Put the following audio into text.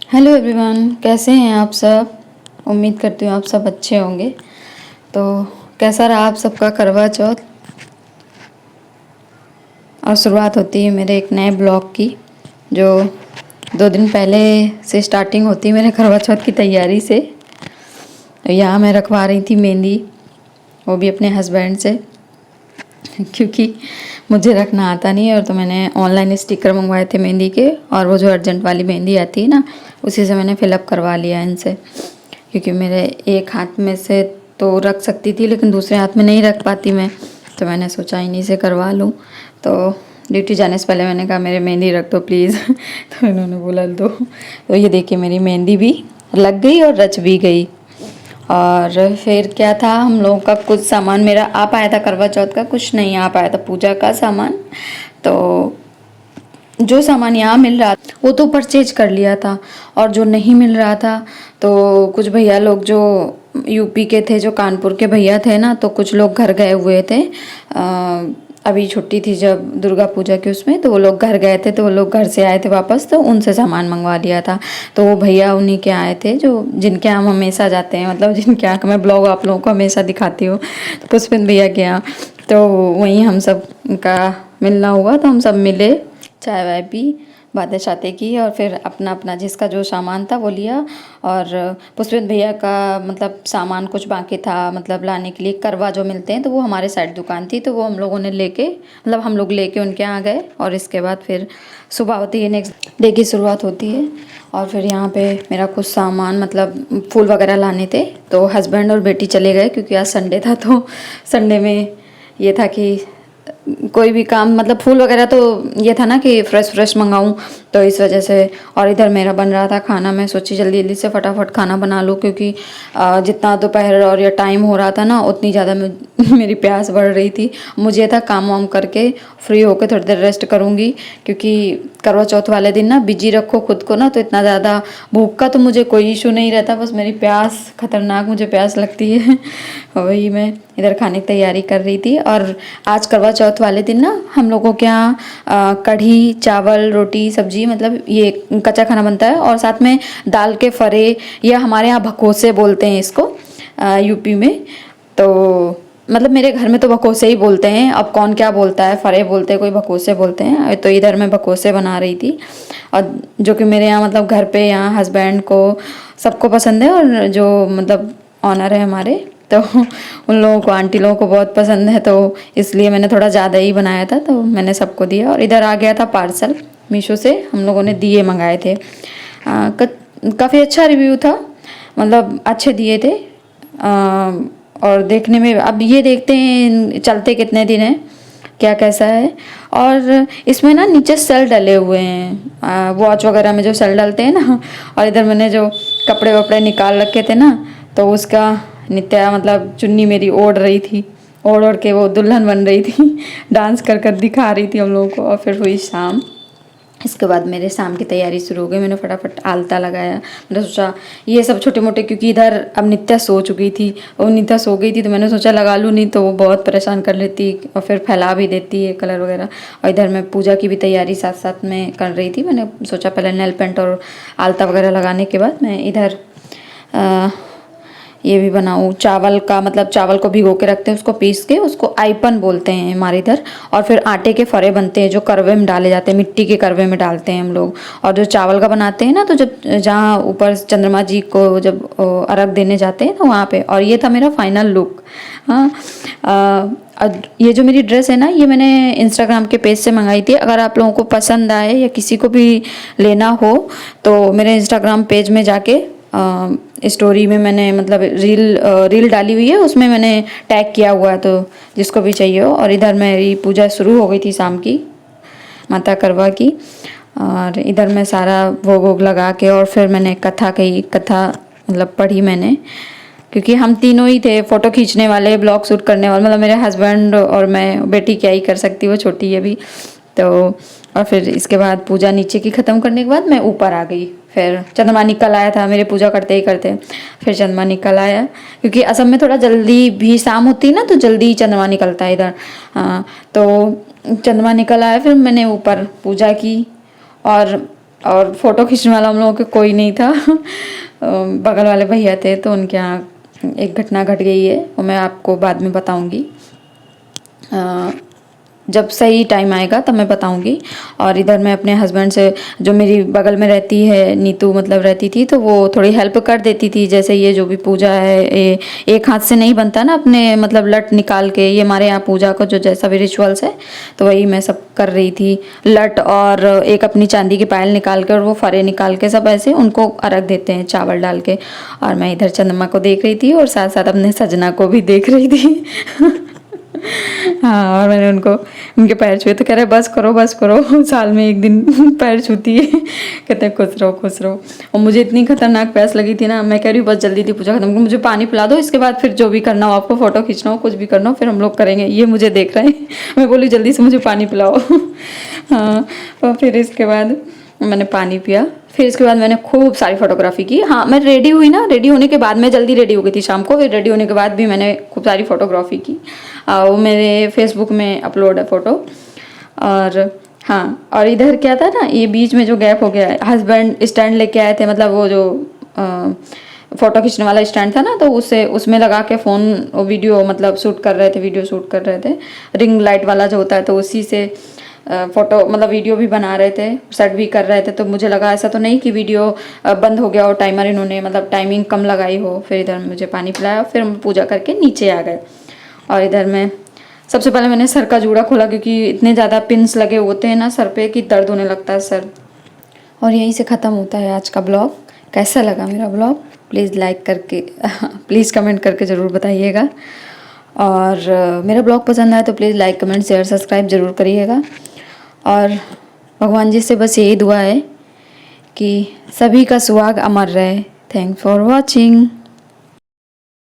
Hello everyone, कैसे हैं आप सब। उम्मीद करती हूँ आप सब अच्छे होंगे। तो कैसा रहा आप सबका करवा चौथ। और शुरुआत होती है मेरे एक नए ब्लॉग की, जो 2 दिन पहले से स्टार्टिंग होती है मेरे करवा चौथ की तैयारी से। यहाँ मैं रखवा रही थी मेहंदी, वो भी अपने हस्बैंड से क्योंकि मुझे रखना आता नहीं है। और तो मैंने ऑनलाइन स्टिकर मंगवाए थे मेहंदी के, और वो जो अर्जेंट वाली मेहंदी आती है ना, उसी से मैंने फिलअप करवा लिया इनसे। क्योंकि मेरे एक हाथ में से तो रख सकती थी, लेकिन दूसरे हाथ में नहीं रख पाती मैं, तो मैंने सोचा इन्हीं से करवा लूँ। तो ड्यूटी जाने से पहले मैंने कहा मेरे मेहंदी रख दो प्लीज़ तो इन्होंने बोला दो। तो ये देखिए मेरी मेहंदी भी लग गई और रच भी गई। और फिर क्या था, हम लोगों का कुछ सामान मेरा आ पाया था करवा चौथ का, कुछ नहीं आ पाया था पूजा का सामान। तो जो सामान यहाँ मिल रहा वो तो परचेज कर लिया था, और जो नहीं मिल रहा था तो कुछ भैया लोग जो यूपी के थे, जो कानपुर के भैया थे ना, तो कुछ लोग घर गए हुए थे। अभी छुट्टी थी जब दुर्गा पूजा की, उसमें तो वो लोग घर गए थे, तो वो लोग घर से आए थे वापस, तो उनसे सामान मंगवा लिया था। तो वो भैया उन्हीं के आए थे जो जिनके यहाँ हम हमेशा जाते हैं, मतलब जिनके यहाँ का मैं ब्लॉग आप लोगों को हमेशा दिखाती हूँ, तो पुष्पिंद भैया के यहाँ। तो वहीं हम सब का मिलना हुआ, तो हम सब मिले, चाय वाय पी, बातें शातें की, और फिर अपना अपना जिसका जो सामान था वो लिया। और पुष्पित भैया का मतलब सामान कुछ बाकी था, मतलब लाने के लिए करवा जो मिलते हैं, तो वो हमारे साइड दुकान थी, तो वो हम लोगों ने लेके, मतलब हम लोग लेके उनके यहाँ गए। और इसके बाद फिर सुबह होती है, नेक्स्ट डे की शुरुआत होती है। और फिर यहाँ पे मेरा कुछ सामान, मतलब फूल वगैरह लाने थे, तो हस्बैंड और बेटी चले गए, क्योंकि आज संडे था। तो संडे में ये था कि कोई भी काम, मतलब फूल वगैरह, तो ये था ना कि फ्रेश फ्रेश मंगाऊं, तो इस वजह से। और इधर मेरा बन रहा था खाना, मैं सोची जल्दी जल्दी से फटाफट खाना बना लूँ, क्योंकि जितना दोपहर और या टाइम हो रहा था ना, उतनी ज़्यादा मेरी प्यास बढ़ रही थी। मुझे था काम वाम करके फ्री होकर थोड़ी देर रेस्ट करूँगी, क्योंकि करवा चौथ वाले दिन ना बिजी रखो खुद को ना, तो इतना ज़्यादा भूख का तो मुझे कोई इशू नहीं रहता, बस मेरी प्यास खतरनाक, मुझे प्यास लगती है वही मैं इधर खाने की तैयारी कर रही थी। और आज करवा चौथ वाले दिन ना हम लोगों के यहाँ कढ़ी चावल रोटी सब्जी, मतलब ये कच्चा खाना बनता है, और साथ में दाल के फरे, या हमारे यहाँ भकोसे बोलते हैं इसको यूपी में। तो मतलब मेरे घर में तो भकोसे ही बोलते हैं, अब कौन क्या बोलता है, फरे बोलते हैं, कोई भकोसे बोलते हैं। तो इधर मैं भकोसे बना रही थी, और जो कि मेरे यहाँ मतलब घर पे यहाँ हस्बैंड को सबको पसंद है, और जो मतलब ऑनर है हमारे, तो उन लोगों को, आंटी लोगों को बहुत पसंद है, तो इसलिए मैंने थोड़ा ज़्यादा ही बनाया था, तो मैंने सबको दिया। और इधर आ गया था पार्सल मीशो से, हम लोगों ने दिए मंगाए थे। काफ़ी अच्छा रिव्यू था, मतलब अच्छे दिए थे। और देखने में अब ये देखते हैं चलते कितने दिन हैं, क्या कैसा है। और इसमें ना नीचे सेल डले हुए हैं, वॉच वगैरह में जो सेल डलते हैं ना। और इधर मैंने जो कपड़े वपड़े निकाल रखे थे ना, तो उसका नित्या मतलब चुन्नी मेरी ओढ़ रही थी, ओढ़ ओढ़ के वो दुल्हन बन रही थी डांस कर कर दिखा रही थी हम लोगों को। और फिर हुई शाम, इसके बाद मेरे शाम की तैयारी शुरू हो गई। मैंने फटाफट आलता लगाया, मैंने सोचा ये सब छोटे मोटे, क्योंकि इधर अब नित्या सो चुकी थी, और नित्या सो गई थी, तो मैंने सोचा लगा लूँ, नहीं तो वो बहुत परेशान कर लेती और फिर फैला भी देती है कलर वगैरह। और इधर मैं पूजा की भी तैयारी साथ साथ में कर रही थी। मैंने सोचा पहले नेल पेंट और आलता वगैरह लगाने के बाद मैं इधर ये भी बनाऊँ चावल का, मतलब चावल को भिगो के रखते हैं, उसको पीस के, उसको आईपन बोलते हैं हमारे इधर। और फिर आटे के फरे बनते हैं, जो करवे में डाले जाते हैं, मिट्टी के करवे में डालते हैं हम लोग। और जो चावल का बनाते हैं ना, तो जब जहाँ ऊपर चंद्रमा जी को जब अर्घ देने जाते हैं, तो वहाँ पे। और ये था मेरा फाइनल लुक। हाँ, ये जो मेरी ड्रेस है ना, ये मैंने इंस्टाग्राम के पेज से मंगाई थी। अगर आप लोगों को पसंद आए या किसी को भी लेना हो, तो मेरे इंस्टाग्राम पेज में जाके स्टोरी में मैंने मतलब रील डाली हुई है, उसमें मैंने टैग किया हुआ है, तो जिसको भी चाहिए हो। और इधर मेरी पूजा शुरू हो गई थी शाम की, माता करवा की। और इधर मैं सारा भोग वोग लगा के, और फिर मैंने कथा मतलब पढ़ी मैंने, क्योंकि हम तीनों ही थे फ़ोटो खींचने वाले, ब्लॉग शूट करने वाले, मतलब मेरे हस्बैंड और मैं, बेटी क्या ही कर सकती, वो छोटी है अभी तो। और फिर इसके बाद पूजा नीचे की ख़त्म करने के बाद मैं ऊपर आ गई। फिर चंद्रमा निकल आया था, मेरे पूजा करते ही करते फिर चंद्रमा निकल आया, क्योंकि असम में थोड़ा जल्दी भी शाम होती है ना, तो जल्दी ही चंद्रमा निकलता है इधर। हाँ, तो चंद्रमा निकल आया, फिर मैंने ऊपर पूजा की। और और फ़ोटो खींचने वाला हम लोगों के कोई नहीं था। बगल वाले भैया थे, तो उनके यहाँ एक घटना घट गई है, वो मैं आपको बाद में बताऊंगी। जब सही टाइम आएगा तब मैं बताऊंगी। और इधर मैं अपने हस्बैंड से, जो मेरी बगल में रहती है नीतू मतलब रहती थी, तो वो थोड़ी हेल्प कर देती थी। जैसे ये जो भी पूजा है, ये एक हाथ से नहीं बनता ना, अपने मतलब लट निकाल के, ये हमारे यहाँ पूजा का जो जैसा भी रिचुअल्स है, तो वही मैं सब कर रही थी। लट और एक अपनी चांदी की पायल निकाल के और वो फरे निकाल के सब ऐसे उनको अर्घ देते हैं चावल डाल के। और मैं इधर चंद्रमा को देख रही थी और साथ साथ अपने सजना को भी देख रही थी। हाँ, और मैंने उनके पैर छुए तो कह रहे बस करो, साल में एक दिन पैर छूती है। कहते हैं खुश रहो। और मुझे इतनी खतरनाक प्यास लगी थी ना, मैं कह रही हूँ बस जल्दी पूजा खत्म करो, मुझे पानी पिला दो, इसके बाद फिर जो भी करना हो आपको, फोटो खींचना हो, कुछ भी करना हो, फिर हम लोग करेंगे। ये मुझे देख रहे हैं। मैं बोली जल्दी से मुझे पानी पिलाओ। हाँ, और फिर इसके बाद मैंने पानी पिया। फिर इसके बाद मैंने खूब सारी फोटोग्राफी की। हाँ, मैं रेडी हुई ना, रेडी होने के बाद मैं जल्दी रेडी हो गई थी शाम को, फिर रेडी होने के बाद भी मैंने खूब सारी फोटोग्राफी की। वो मेरे फेसबुक में अपलोड है फ़ोटो। और हाँ, और इधर क्या था ना, ये बीच में जो गैप हो गया है, हस्बैंड स्टैंड लेके आए थे, मतलब वो जो फ़ोटो खींचने वाला स्टैंड था ना, तो उसमें लगा के फ़ोन वीडियो मतलब शूट कर रहे थे, वीडियो शूट कर रहे थे। रिंग लाइट वाला जो होता है, तो उसी से फ़ोटो मतलब वीडियो भी बना रहे थे, सेट भी कर रहे थे। तो मुझे लगा ऐसा तो नहीं कि वीडियो बंद हो गया और टाइमर इन्होंने मतलब टाइमिंग कम लगाई हो। फिर इधर मुझे पानी पिलाया, फिर हम पूजा करके नीचे आ गए। और इधर मैं सबसे पहले मैंने सर का जूड़ा खोला, क्योंकि इतने ज़्यादा पिन्स लगे होते हैं ना सर पे कि दर्द होने लगता है सर। और यहीं से ख़त्म होता है आज का ब्लॉग। कैसा लगा मेरा ब्लॉग प्लीज़ लाइक करके प्लीज़ कमेंट करके ज़रूर बताइएगा। और मेरा ब्लॉग पसंद आए तो please like comment share subscribe ज़रूर करिएगा। और भगवान जी से बस यही दुआ है कि सभी का सुहाग अमर रहे। Thanks for watching.